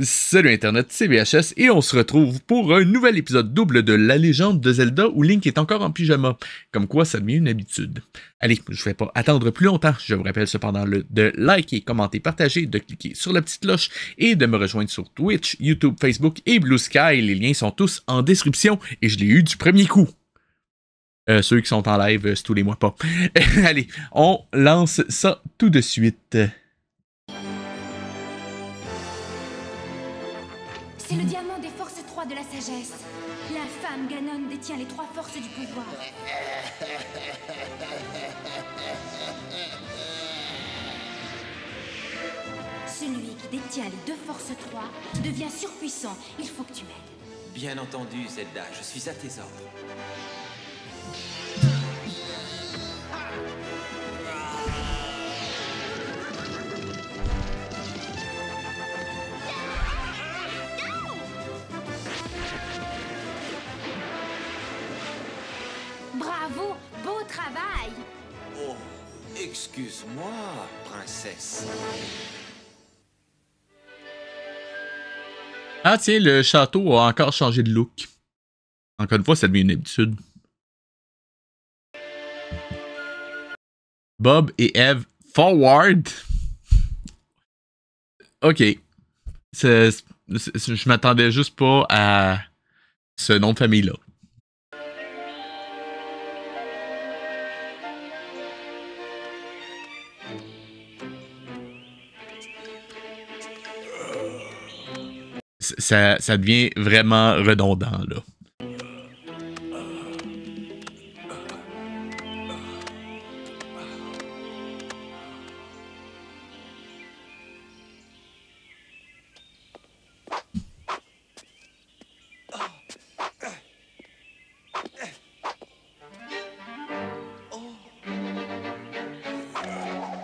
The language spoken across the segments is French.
Salut Internet, c'est VHS et on se retrouve pour un nouvel épisode double de La Légende de Zelda où Link est encore en pyjama. Comme quoi, ça devient une habitude. Allez, je ne vais pas attendre plus longtemps. Je vous rappelle cependant de liker, commenter, partager, de cliquer sur la petite cloche et de me rejoindre sur Twitch, YouTube, Facebook et Blue Sky. Les liens sont tous en description et je l'ai eu du premier coup. Ceux qui sont en live, c'est tous les mois pas. Allez, on lance ça tout de suite. C'est le diamant des forces 3 de la sagesse. L'infâme Ganon détient les 3 forces du pouvoir. Celui qui détient les 2 forces 3 devient surpuissant. Il faut que tu m'aides. Bien entendu, Zelda, je suis à tes ordres. Bravo, beau travail. Oh, excuse-moi, princesse. Ah tiens, le château a encore changé de look. Encore une fois, ça devient une habitude. Bob et Eve forward. Ok. Je m'attendais juste pas à ce nom de famille-là. Ça devient vraiment redondant, là.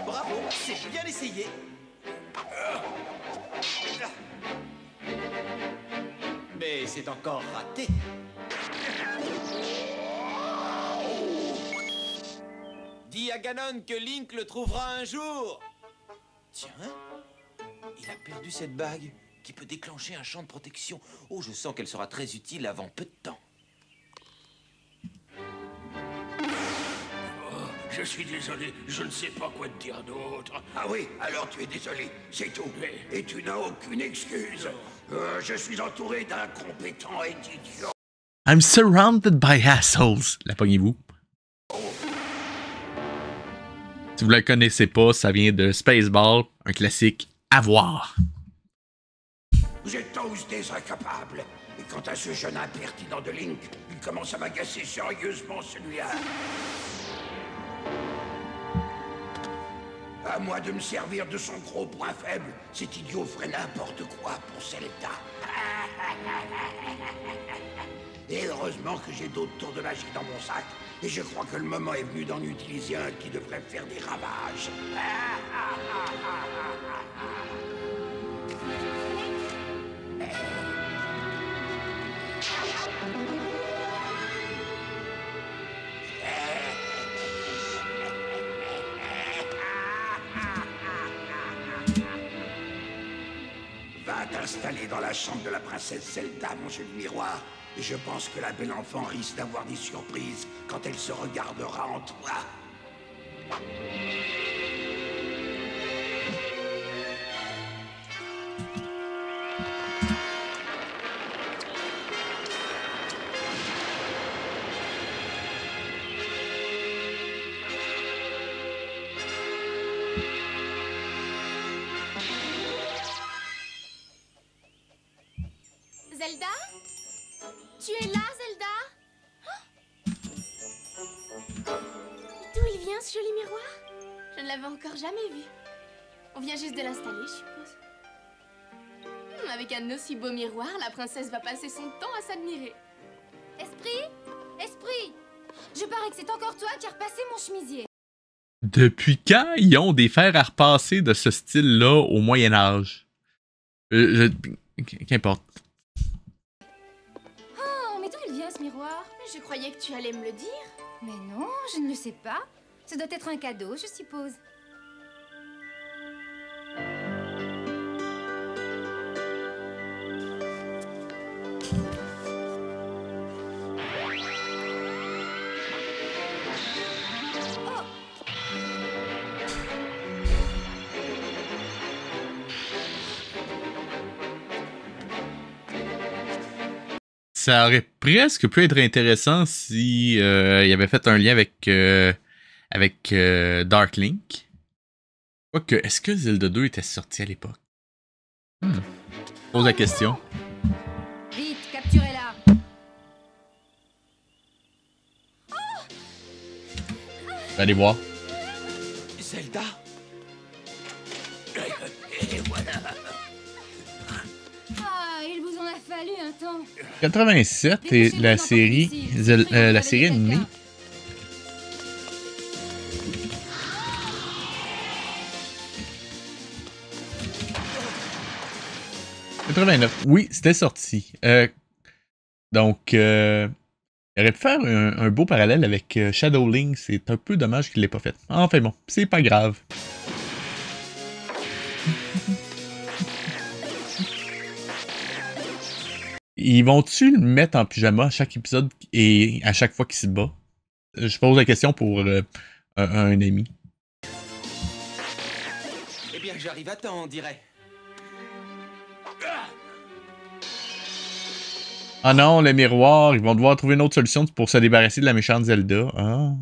Bravo, c'est bien essayé. Mais c'est encore raté. Dis à Ganon que Link le trouvera un jour. Tiens, il a perdu cette bague qui peut déclencher un champ de protection. Oh, je sens qu'elle sera très utile avant peu de temps. Je suis désolé, je ne sais pas quoi te dire d'autre. Ah oui, alors tu es désolé, c'est tout. Et tu n'as aucune excuse. Je suis entouré d'incompétents et d'idiots. I'm surrounded by assholes. La pognez-vous. Si vous la connaissez pas, ça vient de Spaceball, un classique à voir. Vous êtes tous des incapables. Et quant à ce jeune impertinent de Link, il commence à m'agacer sérieusement celui-là. À moi de me servir de son gros point faible. Cet idiot ferait n'importe quoi pour Zelda. Et heureusement que j'ai d'autres tours de magie dans mon sac. Et je crois que le moment est venu d'en utiliser un qui devrait faire des ravages. Va t'installer dans la chambre de la princesse Zelda, mon joli miroir. Et je pense que la belle enfant risque d'avoir des surprises quand elle se regardera en toi. Zelda? Tu es là, Zelda? D'où il vient, ce joli miroir? Je ne l'avais encore jamais vu. On vient juste de l'installer, je suppose. Avec un aussi beau miroir, la princesse va passer son temps à s'admirer. Esprit? Esprit! Je parie que c'est encore toi qui as repassé mon chemisier. Depuis quand ils ont des fers à repasser de ce style-là au Moyen-Âge? Qu'importe. Oh, mais d'où il vient, ce miroir? Je croyais que tu allais me le dire. Mais non, je ne le sais pas. Ça doit être un cadeau, je suppose. ça aurait presque pu être intéressant si il avait fait un lien avec Dark Link. Quoique, est-ce que Zelda 2 était sorti à l'époque? Pose la question. Vite, capturez-la. Allez voir. Zelda? Et voilà. Ah, il vous en a fallu un temps. 87 et la série, la série animée. Oui, c'était sorti. Donc, il aurait pu faire un beau parallèle avec Shadow Link. C'est un peu dommage qu'il l'ait pas fait. Enfin bon, c'est pas grave. Ils vont-tu le mettre en pyjama à chaque épisode et à chaque fois qu'il se bat? Je pose la question pour un ami. Eh bien, j'arrive à temps, on dirait. Ah non, le miroir, ils vont devoir trouver une autre solution pour se débarrasser de la méchante Zelda. Ah.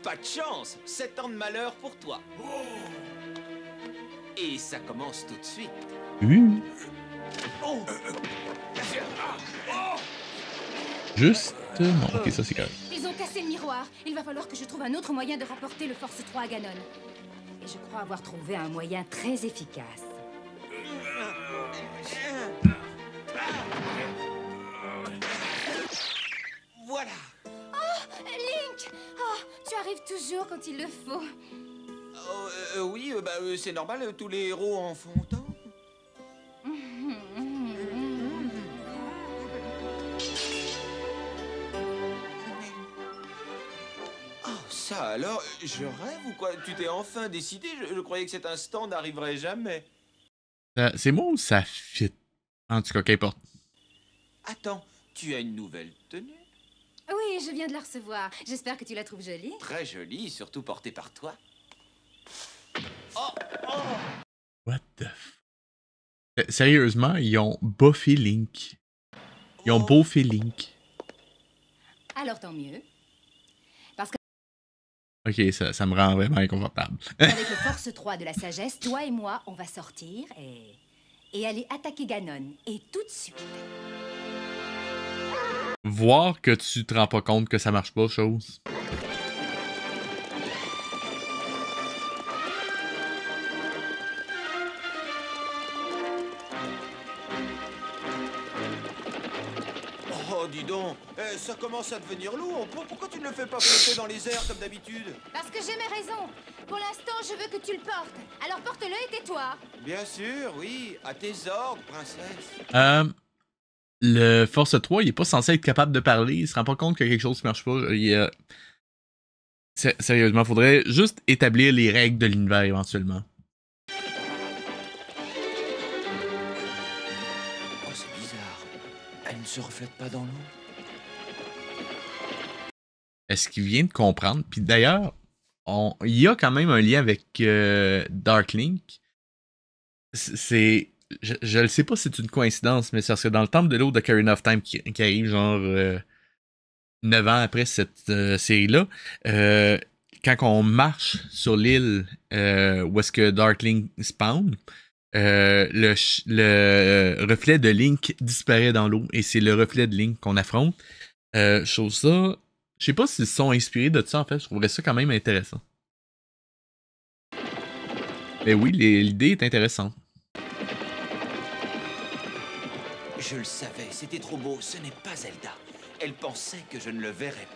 Pas de chance, 7 ans de malheur pour toi. Et ça commence tout de suite. Oh. Juste... Non, ok, ça c'est correct. Ils ont cassé le miroir. Il va falloir que je trouve un autre moyen de rapporter le Force 3 à Ganon. Et je crois avoir trouvé un moyen très efficace. Voilà. Oh, Link! Oh, tu arrives toujours quand il le faut. Oui, c'est normal, tous les héros en font autant. Oh, ça alors, je rêve ou quoi? Tu t'es enfin décidé? Je croyais que cet instant n'arriverait jamais. C'est moi ou ça fit? En tout cas, qu'importe. Attends, tu as une nouvelle tenue? Oui, je viens de la recevoir. J'espère que tu la trouves jolie. Très jolie, surtout portée par toi. Oh, oh. What the f... Sérieusement, ils ont buffé Link. Ils ont buffé Link. Alors tant mieux. Ok, ça me rend vraiment inconfortable. Avec le Force 3 de la sagesse, toi et moi, on va sortir et aller attaquer Ganon. Et tout de suite. Voir que tu te rends pas compte que ça marche pas, chose. Oh, dis donc, ça commence à devenir lourd. Pourquoi tu ne le fais pas flotter dans les airs comme d'habitude? Parce que j'ai mes raisons. Pour l'instant, je veux que tu le portes. Alors porte-le et tais-toi. Bien sûr, oui. À tes ordres, princesse. Le Force 3, il est pas censé être capable de parler. Il se rend pas compte que quelque chose ne marche pas. Sérieusement, faudrait juste établir les règles de l'univers éventuellement. Oh, c'est bizarre. Elle ne se reflète pas dans l'eau. Est-ce qu'il vient de comprendre? Puis d'ailleurs, il y a quand même un lien avec Dark Link. Je ne sais pas si c'est une coïncidence, mais c'est parce que dans le temple de l'eau d'Ocarina of Time qui arrive genre 9 ans après cette série-là, quand on marche sur l'île où est-ce que Dark Link spawn, le reflet de Link disparaît dans l'eau et c'est le reflet de Link qu'on affronte. Je trouve ça... Je sais pas s'ils se sont inspirés de ça en fait, je trouverais ça quand même intéressant. Mais oui, l'idée est intéressante. Je le savais, c'était trop beau. Ce n'est pas Zelda. Elle pensait que je ne le verrais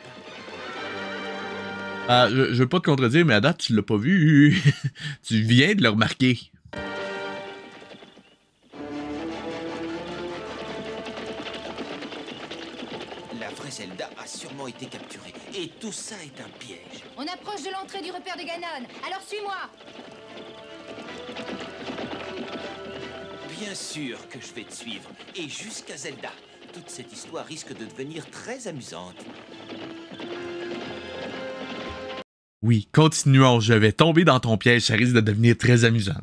pas. Je veux pas te contredire, mais à date, tu l'as pas vu. Tu viens de le remarquer. La vraie Zelda a sûrement été capturée. Et tout ça est un piège. On approche de l'entrée du repère de Ganon. Alors suis-moi. Bien sûr que je vais te suivre. Et jusqu'à Zelda. Toute cette histoire risque de devenir très amusante. Oui, continuons. Je vais tomber dans ton piège. Ça risque de devenir très amusant.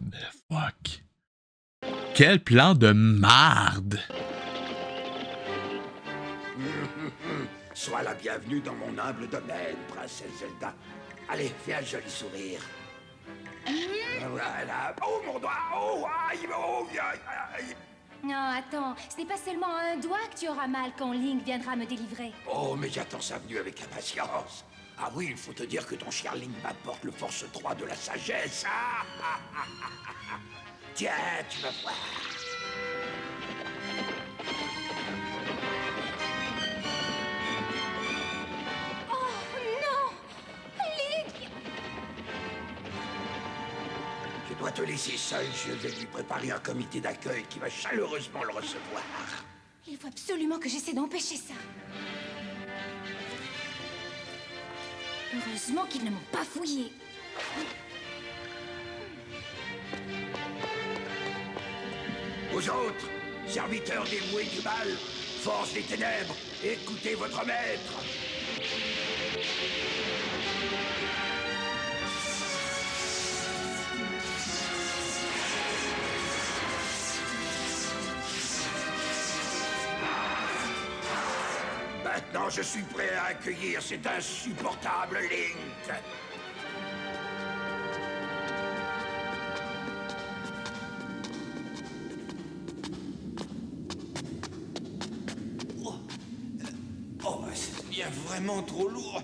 Fuck. Quel plan de marde. Sois la bienvenue dans mon humble domaine, princesse Zelda. Allez, fais un joli sourire. Voilà. Oh, mon doigt. Oh, aïe, oh, aïe, aïe. Non, attends, ce n'est pas seulement un doigt que tu auras mal quand Link viendra me délivrer. Oh, mais j'attends sa venue avec impatience. Ah oui, il faut te dire que ton cher Link m'apporte le force 3 de la sagesse. Tiens, tu vas voir. Je dois te laisser seul, je vais lui préparer un comité d'accueil qui va chaleureusement le recevoir. Il faut absolument que j'essaie d'empêcher ça. Heureusement qu'ils ne m'ont pas fouillé. Aux autres, serviteurs dévoués du mal, force des ténèbres, écoutez votre maître. Maintenant, je suis prêt à accueillir cet insupportable Link. Oh, ça devient vraiment trop lourd.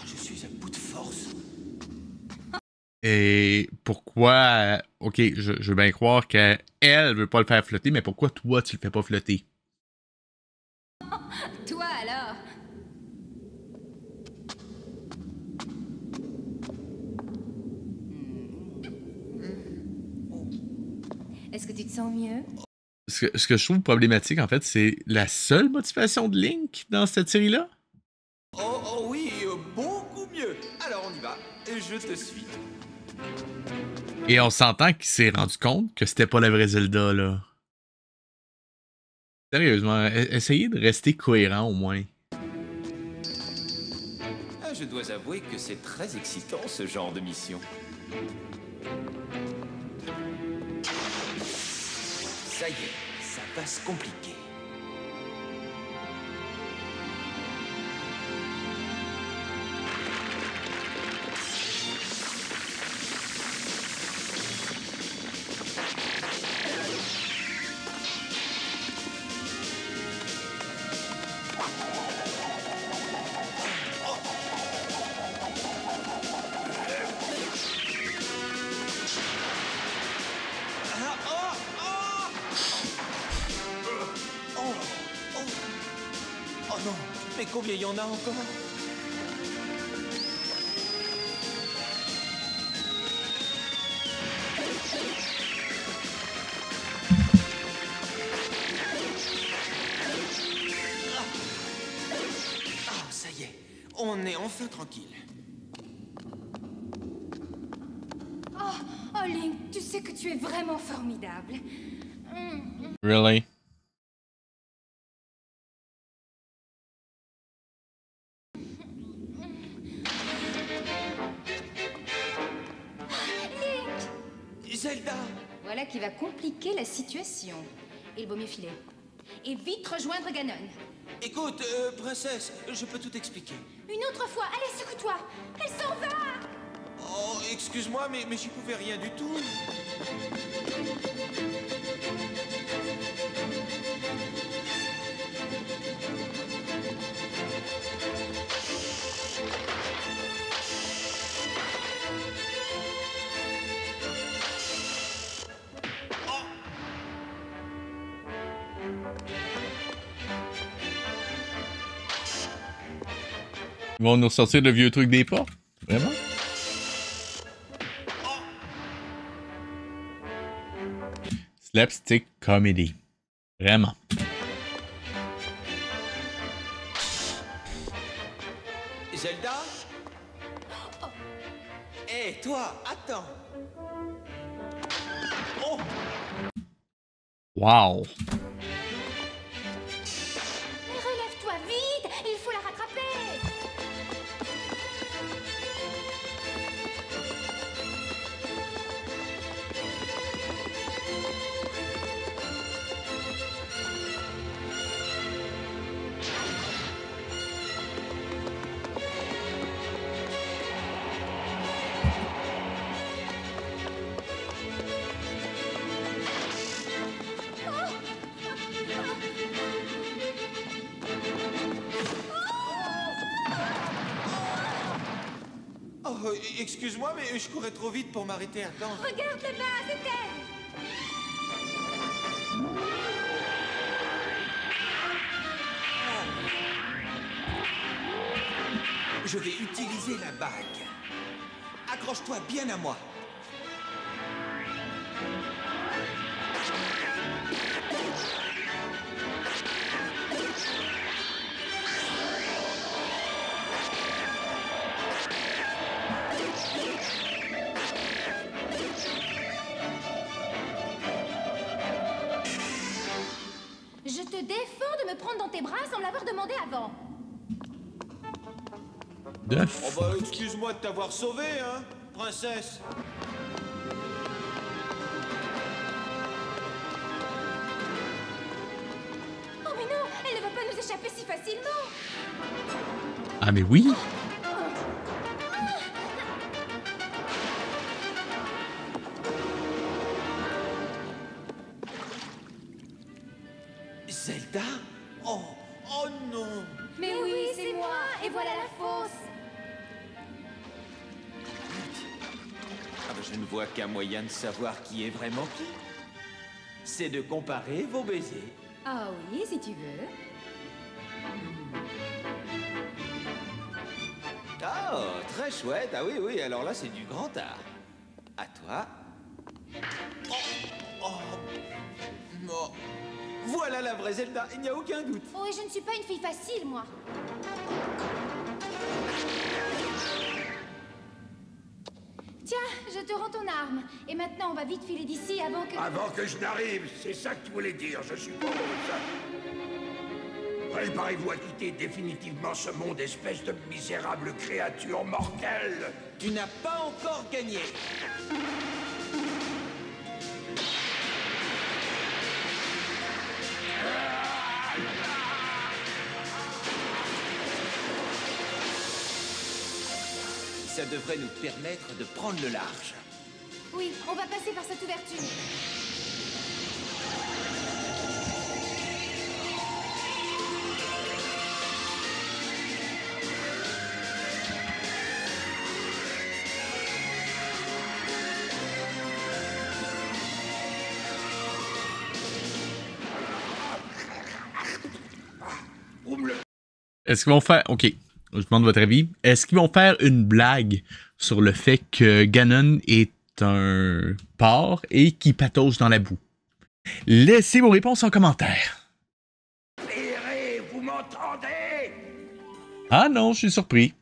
Je suis à bout de force. Et pourquoi... Ok, je veux bien croire qu'elle veut pas le faire flotter, mais pourquoi toi, tu le fais pas flotter? Toi alors? Est-ce que tu te sens mieux? Ce que je trouve problématique, en fait, c'est la seule motivation de Link dans cette série-là? Oh oui, beaucoup mieux. Alors on y va. Je te suis. Et on s'entend qu'il s'est rendu compte que c'était pas la vraie Zelda, là. Sérieusement, essayez de rester cohérent au moins. Je dois avouer que c'est très excitant ce genre de mission. Ça y est, ça va se compliquer. Oh non, mais combien il y en a encore? Ah, ça y est, on est enfin tranquille. Oh Link, tu sais que tu es vraiment formidable. Really? Zelda! Voilà qui va compliquer la situation. Il vaut mieux filer. Et vite rejoindre Ganon. Écoute, princesse, je peux tout expliquer. Une autre fois, allez, secoue-toi. Elle s'en va. Oh, excuse-moi, mais j'y pouvais rien du tout. Ils vont nous sortir le vieux truc des portes? Vraiment? Slapstick comedy. Vraiment. Zelda? Hé, toi, attends. Oh! Wow. Mais relève-toi vite. Il faut la rattraper. excuse-moi, mais je courais trop vite pour m'arrêter. Attends. Regarde là-bas, c'est elle. Je vais utiliser la bague. Accroche-toi bien à moi. Je te défends de me prendre dans tes bras sans me l'avoir demandé avant. Oh bah, excuse-moi de t'avoir sauvé, hein, princesse. Oh mais non, elle ne va pas nous échapper si facilement. Ah, mais oui! Zelda? Oh, oh non. Mais oui, c'est moi. Et voilà la fosse. Ah bah, je ne vois qu'un moyen de savoir qui est vraiment qui. C'est de comparer vos baisers. Ah oui, si tu veux. Oh, très chouette. Ah oui, oui, alors là, c'est du grand art. À toi. Oh, oh, non. Voilà la vraie Zelda, il n'y a aucun doute. Oh, et je ne suis pas une fille facile, moi. Tiens, je te rends ton arme. Et maintenant, on va vite filer d'ici avant que... Avant que je n'arrive, c'est ça que tu voulais dire, je suppose. Préparez-vous à quitter définitivement ce monde, espèce de misérable créature mortelle. Tu n'as pas encore gagné. Ça devrait nous permettre de prendre le large. Oui, on va passer par cette ouverture. Est-ce qu'ils vont faire... OK, je demande votre avis. Est-ce qu'ils vont faire une blague sur le fait que Ganon est un porc et qu'il patauge dans la boue? Laissez vos réponses en commentaire. Errez, vous m'entendez? Ah non, je suis surpris.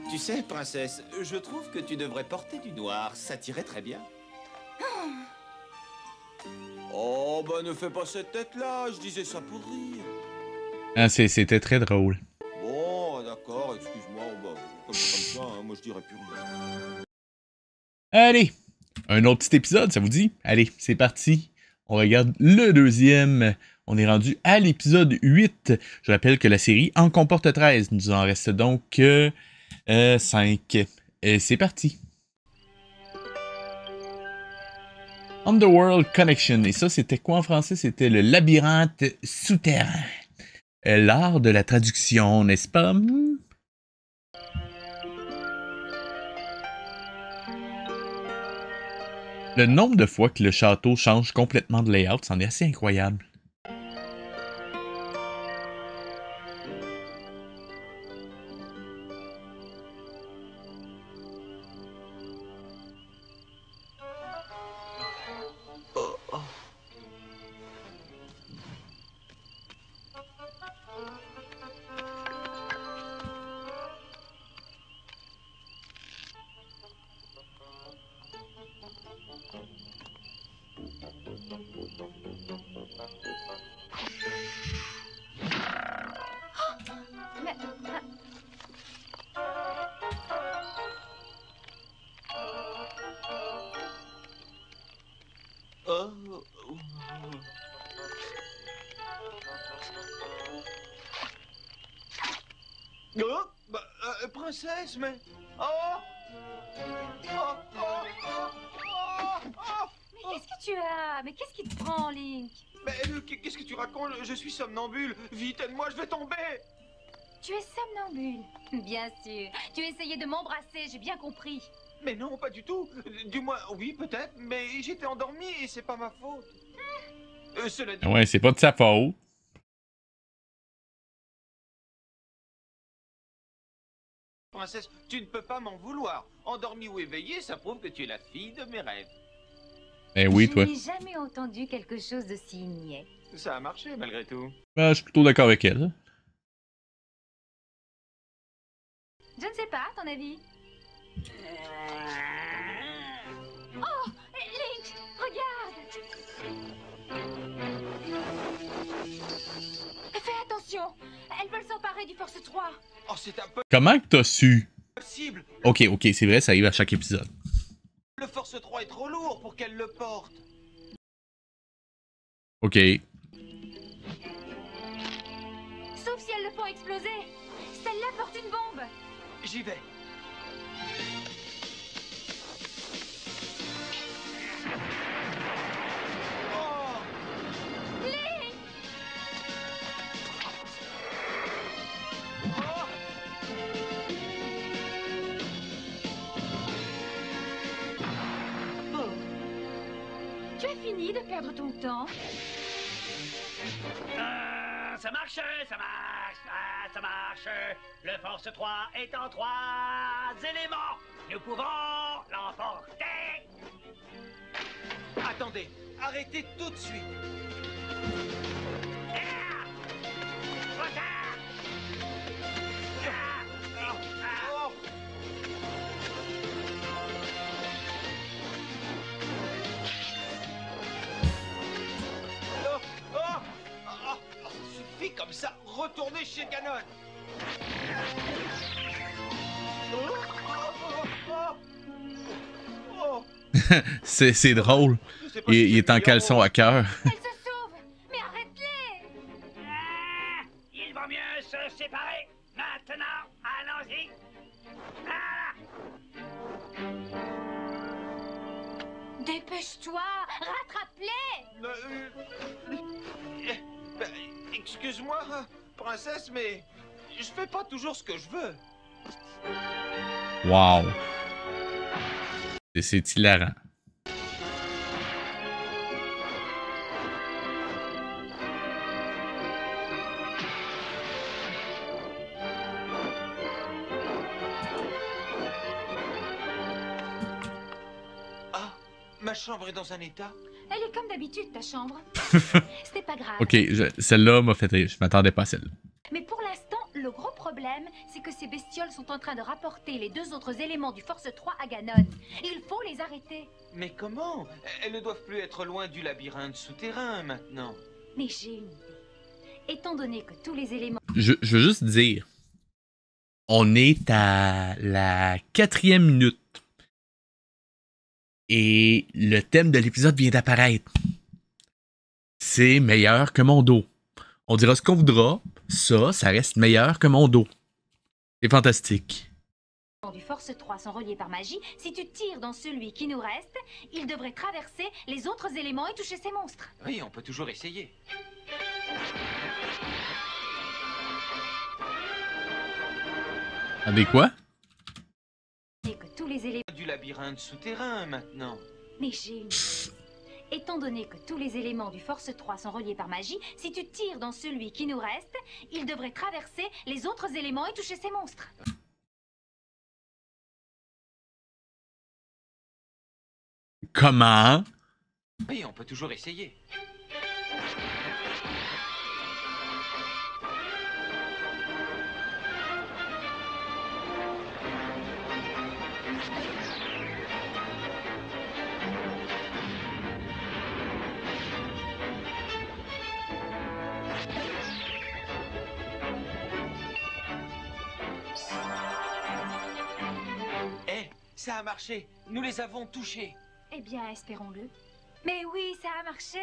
Tu sais, princesse, je trouve que tu devrais porter du noir. Ça t'irait très bien. Oh, bah ne fais pas cette tête-là. Je disais ça pour rire. Ah, c'était très drôle. Bon, d'accord, excuse-moi. Bah, comme c'est comme ça, hein, moi je dirais plus rien. Allez, un autre petit épisode, ça vous dit? Allez, c'est parti. On regarde le deuxième. On est rendu à l'épisode 8. Je rappelle que la série en comporte 13. Nous en reste donc 5. Et c'est parti. Underworld Connection. Et ça, c'était quoi en français? C'était le labyrinthe souterrain. L'art de la traduction, n'est-ce pas? Le nombre de fois que le château change complètement de layout, c'en est assez incroyable. Oh, bah, princesse, mais... Oh, Mais qu'est-ce que tu as? Mais qu'est-ce qui te prend, Link? Qu'est-ce que tu racontes? Je suis somnambule. Vite, aide-moi, je vais tomber. Tu es somnambule. Bien sûr. Tu essayais de m'embrasser, j'ai bien compris. Mais non, pas du tout. Du moins, oui, peut-être, mais j'étais endormi et c'est pas ma faute. Cela dit... Ouais, c'est pas de sa faute. Princesse, tu ne peux pas m'en vouloir. Endormi ou éveillé, ça prouve que tu es la fille de mes rêves. Ben oui, toi. Je n'ai jamais entendu quelque chose de si niais. Ça a marché, malgré tout. Ben, je suis plutôt d'accord avec elle. Je ne sais pas, à ton avis. Oh, Link, regarde. Fais attention, elles veulent s'emparer du Force 3. Oh, c'est un peu Comment que t'as su? possible. Ok, c'est vrai, ça arrive à chaque épisode. Le Force 3 est trop lourd pour qu'elle le porte. Ok. Sauf si elles le font exploser. Celle-là porte une bombe. J'y vais. Oh! Link! Oh! Oh. Tu as fini de perdre ton temps? Ça marche, ça marche, ça marche. Le Force 3 est en 3 éléments. Nous pouvons l'emporter. Attendez, arrêtez tout de suite. Retard. Oh! Oh! Oh! Oh! Ça suffit comme ça. Retournez chez Ganon. Oh! Oh! Oh! Oh! C'est drôle. Je sais pas Il, si il c'est est en brillant. caleçon à cœur. Elles se sauvent. Mais arrête-les. Il vaut mieux se séparer. Maintenant, allons-y. Dépêche-toi, rattrape-les. Ben, excuse-moi, princesse, mais je fais pas toujours ce que je veux. Wow. C'est hilarant. Ah, ma chambre est dans un état. Elle est comme d'habitude, ta chambre. C'était pas grave. Ok, celle-là m'a fait rire. Je m'attendais pas à celle-là. Mais pour l'instant, le gros problème, c'est que ces bestioles sont en train de rapporter les deux autres éléments du Force 3 à Ganon. Il faut les arrêter. Mais comment? Elles ne doivent plus être loin du labyrinthe souterrain maintenant. Mais j'ai une idée. Étant donné que tous les éléments... Je veux juste dire, on est à la 4e minute. Et le thème de l'épisode vient d'apparaître. C'est meilleur que mon dos. On dira ce qu'on voudra, ça reste meilleur que mon dos. C'est fantastique. du Force 3 sont reliés par magie, si tu tires dans celui qui nous reste, il devrait traverser les autres éléments et toucher ces monstres. Oui, on peut toujours essayer. Attendez, quoi? Et que tous les éléments... Du labyrinthe souterrain maintenant. Mais j'ai une idée. Étant donné que tous les éléments du Force 3 sont reliés par magie, si tu tires dans celui qui nous reste, il devrait traverser les autres éléments et toucher ces monstres. Comment? Oui, on peut toujours essayer. Eh, ça a marché. Nous les avons touchés. Eh bien, espérons-le. Mais oui, ça a marché.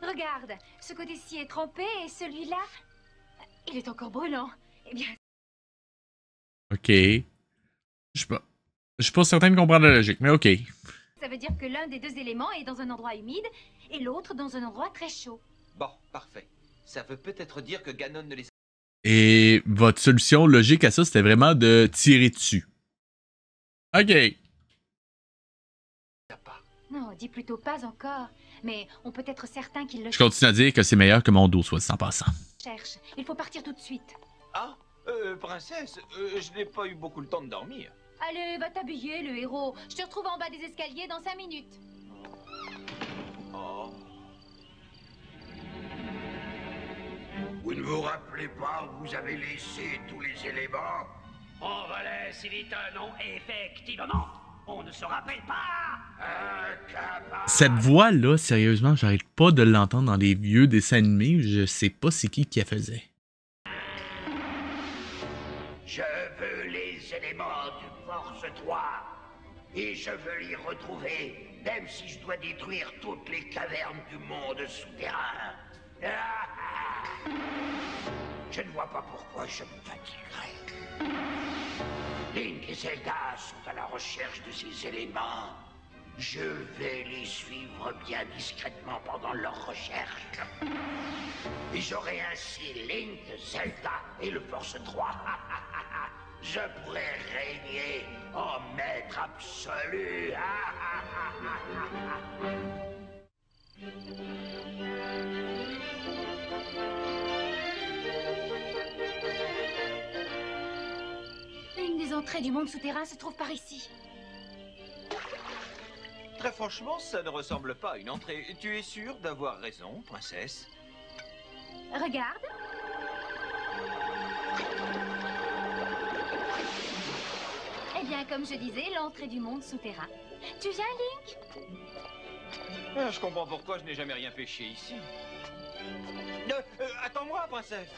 Regarde, ce côté-ci est trempé et celui-là, il est encore brûlant. Eh bien... Ok. Je suis pas certain de comprendre la logique, mais ok. Ça veut dire que l'un des deux éléments est dans un endroit humide et l'autre dans un endroit très chaud. Bon, parfait. Ça veut peut-être dire que Ganon ne les a Et votre solution logique à ça, c'était vraiment de tirer dessus. OK. pas. Non, dis plutôt pas encore. Mais on peut être certain qu'il le Je continue à dire que c'est meilleur que mon dos, soit dit en passant. cherche. Il faut partir tout de suite. Ah, princesse, je n'ai pas eu beaucoup le temps de dormir. Allez, va t'habiller, le héros. Je te retrouve en bas des escaliers dans 5 minutes. Oh. Vous ne vous rappelez pas où vous avez laissé tous les éléments? On volait si vite, non, effectivement. On ne se rappelle pas. Cette voix-là, sérieusement, j'arrête pas de l'entendre dans les vieux dessins animés. Je sais pas c'est qui la faisait. Je veux les éléments du Force 3. Et je veux les retrouver, même si je dois détruire toutes les cavernes du monde souterrain. Je ne vois pas pourquoi je me fatiguerais. Link et Zelda sont à la recherche de ces éléments. Je vais les suivre bien discrètement pendant leur recherche. Et j'aurai ainsi Link, Zelda et le Force 3. Je pourrais régner en maître absolu. Une des entrées du monde souterrain se trouve par ici. Très franchement, ça ne ressemble pas à une entrée. Tu es sûre d'avoir raison, princesse? Regarde. Eh bien, comme je disais, l'entrée du monde souterrain. Tu viens, Link? Je comprends pourquoi je n'ai jamais rien pêché ici. Attends-moi, princesse.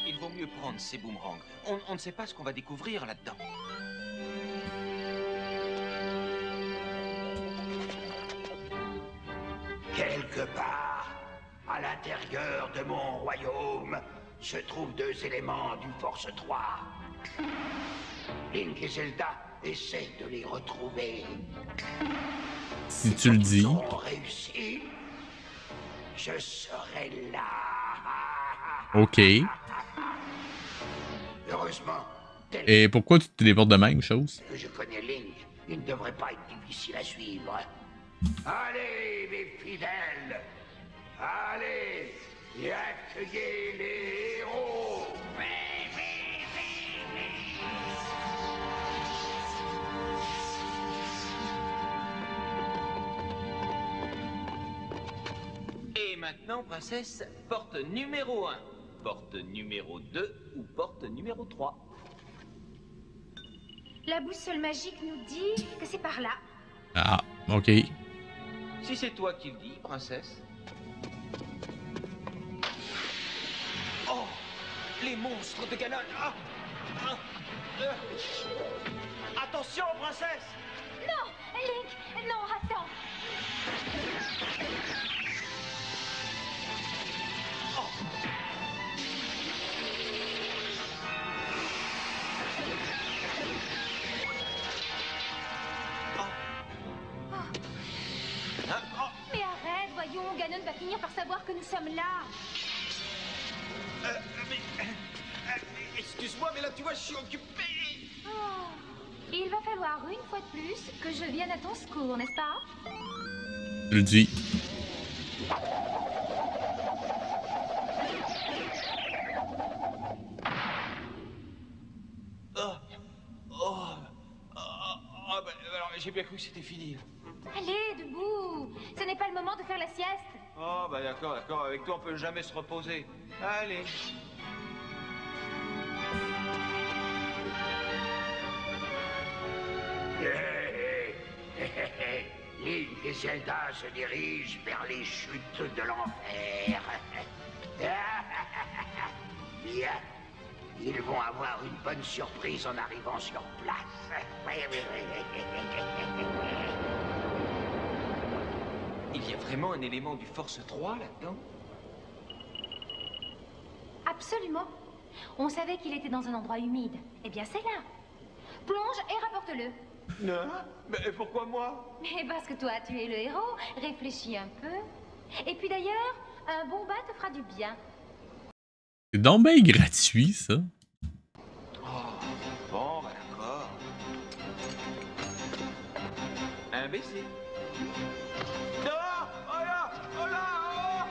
Il vaut mieux prendre ces boomerangs. On ne sait pas ce qu'on va découvrir là-dedans. Quelque part, à l'intérieur de mon royaume, se trouvent 2 éléments du Force 3. Link et Zelda essaient de les retrouver. Si tu le dis. Ils ont réussi. Je serai là. OK. Heureusement, tel Et pourquoi tu te téléportes de même, chose? que je connais Link, il ne devrait pas être difficile à suivre. Allez, mes fidèles! Allez, et accueillez les héros! Et maintenant, princesse, porte numéro 1, porte numéro 2 ou porte numéro 3. La boussole magique nous dit que c'est par là. Ah, OK. Si c'est toi qui le dis, princesse. Oh, les monstres de Ganon. Attention, princesse. Non, Link, non, attends. Mais arrête, voyons, Ganon va finir par savoir que nous sommes là. Excuse-moi, mais là, tu vois, je suis occupé. Oh, il va falloir une fois de plus que je vienne à ton secours, n'est-ce pas? Je le dis. Alors, j'ai bien cru que c'était fini. Allez, debout. Ce n'est pas le moment de faire la sieste. Oh, bah d'accord, d'accord. Avec toi, on peut jamais se reposer. Allez. Link et Zelda se dirigent vers les chutes de l'enfer. Bien. Ils vont avoir une bonne surprise en arrivant sur place. Il y a vraiment un élément du Force 3 là-dedans? Absolument. On savait qu'il était dans un endroit humide. Eh bien, c'est là. Plonge et rapporte-le. Non? Mais pourquoi moi? Mais parce que toi, tu es le héros. Réfléchis un peu. Et puis d'ailleurs, un bon bain te fera du bien. C'est donc bien gratuit, ça. Bon, bah d'accord. Un baiser. Non! Oh là! Oh là! Oh!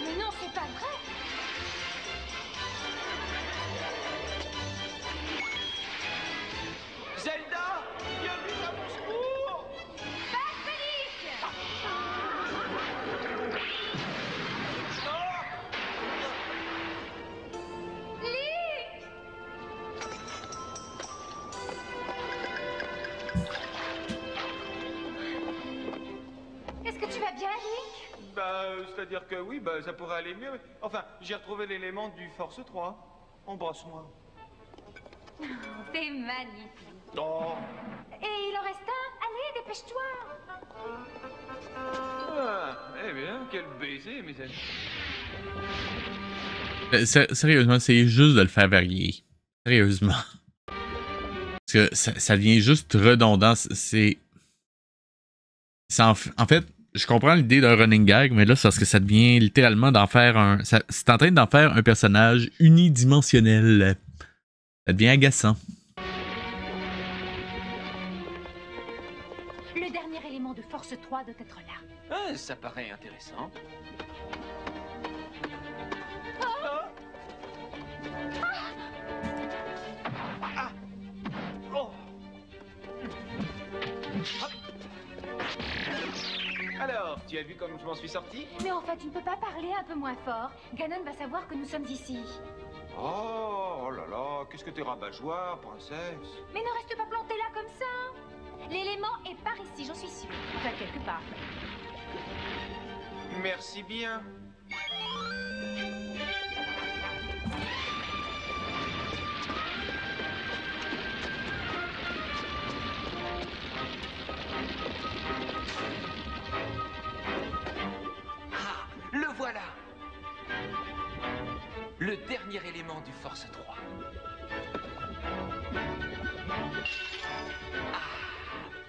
Mais non, c'est pas vrai. Zelda! Viens vite à mon secours! Basilic! Link! Est-ce que tu vas bien, Link? Bah, c'est-à-dire que oui, bah, ça pourrait aller mieux. Enfin, j'ai retrouvé l'élément du Force 3. Embrasse-moi. C'est magnifique. Oh! Et il en reste un. Allez, dépêche-toi. Ah, eh bien, quel baiser, mes amis. Sérieusement, c'est juste de le faire varier. Sérieusement. Parce que ça devient juste redondant. En fait, je comprends l'idée d'un running gag, mais là, c'est parce que ça devient littéralement d'en faire un... C'est en train d'en faire un personnage unidimensionnel. Ça devient agaçant. Le dernier élément de force 3 doit être là. Ah, ça paraît intéressant. Ah. Oh. Alors, tu as vu comme je m'en suis sorti? Mais en fait, tu ne peux pas parler un peu moins fort. Ganon va savoir que nous sommes ici. Oh là là, qu'est-ce que t'es rabat-joie, princesse. Mais ne reste pas planté là comme ça. L'élément est par ici, j'en suis sûre. Enfin, quelque part. Merci bien. Ah, le voilà. Le dernier élément du Force 3. Ah,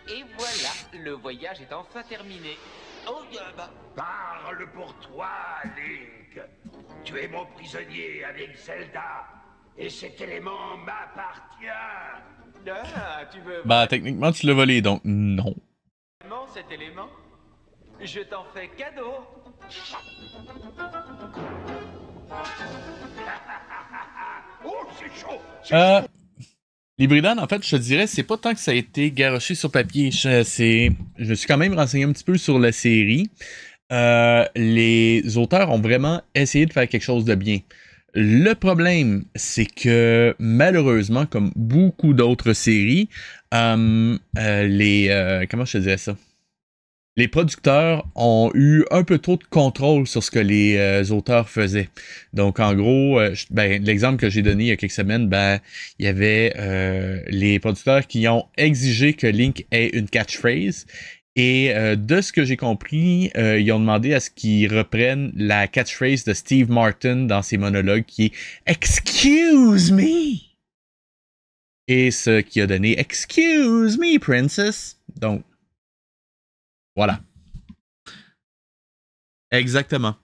et voilà, le voyage est enfin terminé. Oh, bah... Parle pour toi, Link. Tu es mon prisonnier avec Zelda. Et cet élément m'appartient. Ah, tu veux Bah, techniquement, tu l'as volé, donc non. vraiment cet élément? Je t'en fais cadeau. Oh, c'est chaud. L'Hybridon, en fait, je te dirais, c'est pas tant que ça a été garoché sur papier. Je me suis quand même renseigné un petit peu sur la série. Les auteurs ont vraiment essayé de faire quelque chose de bien. Le problème, c'est que malheureusement, comme beaucoup d'autres séries, comment je te dirais ça? Les producteurs ont eu un peu trop de contrôle sur ce que les auteurs faisaient. Donc, en gros, l'exemple que j'ai donné il y a quelques semaines, il y avait les producteurs qui ont exigé que Link ait une catchphrase. Et de ce que j'ai compris, ils ont demandé à ce qu'ils reprennent la catchphrase de Steve Martin dans ses monologues qui est « Excuse me ». Et ce qui a donné « Excuse me, princess ». Donc, voilà. Exactement.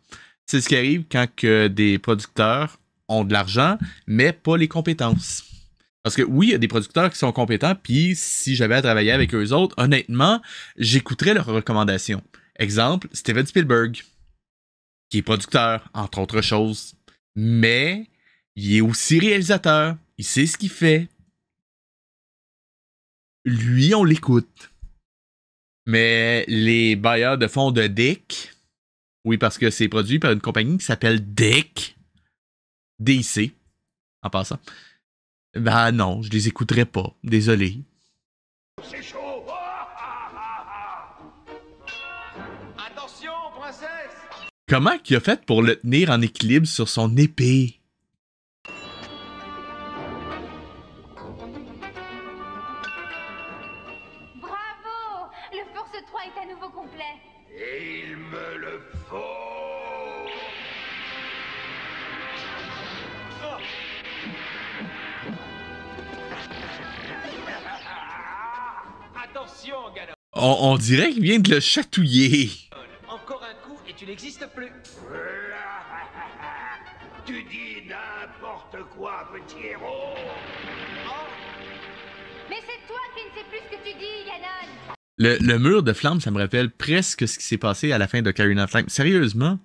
C'est ce qui arrive quand que des producteurs ont de l'argent, mais pas les compétences. Parce que oui, il y a des producteurs qui sont compétents, puis si j'avais à travailler avec eux autres, honnêtement, j'écouterais leurs recommandations. Exemple, Steven Spielberg, qui est producteur, entre autres choses. Mais il est aussi réalisateur. Il sait ce qu'il fait. Lui, on l'écoute. Mais les bailleurs de fonds de Dick, oui, parce que c'est produit par une compagnie qui s'appelle Dick, DC, en passant. Ben non, je les écouterai pas. Désolé. C'est chaud. Comment qu'il a fait pour le tenir en équilibre sur son épée? Bravo! Le Force 3 est à nouveau complet. Et il me le faut. Attention, Ganon. On dirait qu'il vient de le chatouiller. Encore un coup et tu n'existes plus. Tu dis n'importe quoi, petit héros. Mais c'est toi qui ne sais plus ce que tu dis, Ganon. Le mur de flamme, ça me rappelle presque ce qui s'est passé à la fin d'Ocarina of Time. Sérieusement,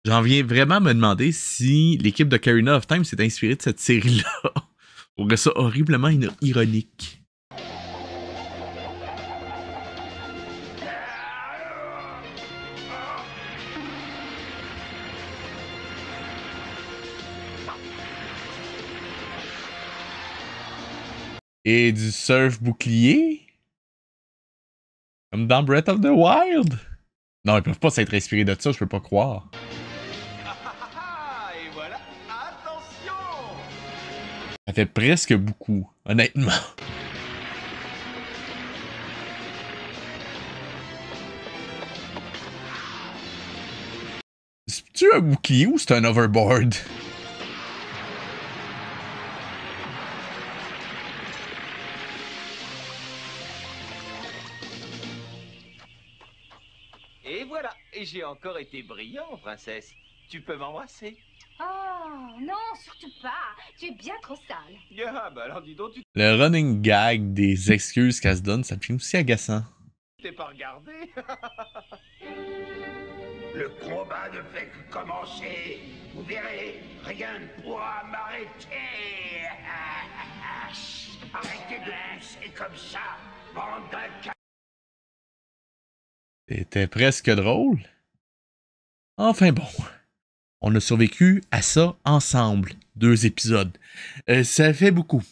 j'en viens vraiment à me demander si l'équipe d'Ocarina of Time s'est inspirée de cette série-là. On trouve ça horriblement ironique. Et du surf bouclier? Comme dans Breath of the Wild? Non, ils peuvent pas s'être inspirés de ça, je peux pas croire. Et voilà, attention! Ça fait presque beaucoup, honnêtement. C'est-tu un bouclier ou c'est un overboard? Et voilà, et j'ai encore été brillant, princesse. Tu peux m'embrasser. Oh, non, surtout pas. Tu es bien trop sale. Ah, bah alors dis donc, tu Le running gag des excuses qu'elle se donne, ça me fait aussi agaçant. t'es pas regardé. Le combat ne fait que commencer. Vous verrez, rien ne pourra m'arrêter. Arrêtez de pousser comme ça, bande d'un. C'était presque drôle. Enfin bon. On a survécu à ça ensemble. 2 épisodes. Ça fait beaucoup.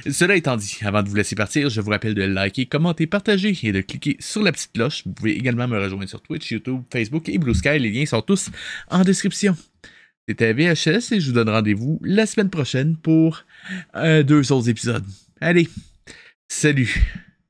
Cela étant dit, avant de vous laisser partir, je vous rappelle de liker, commenter, partager et de cliquer sur la petite cloche. Vous pouvez également me rejoindre sur Twitch, YouTube, Facebook et Blue Sky. Les liens sont tous en description. C'était VHS et je vous donne rendez-vous la semaine prochaine pour 2 autres épisodes. Allez, salut!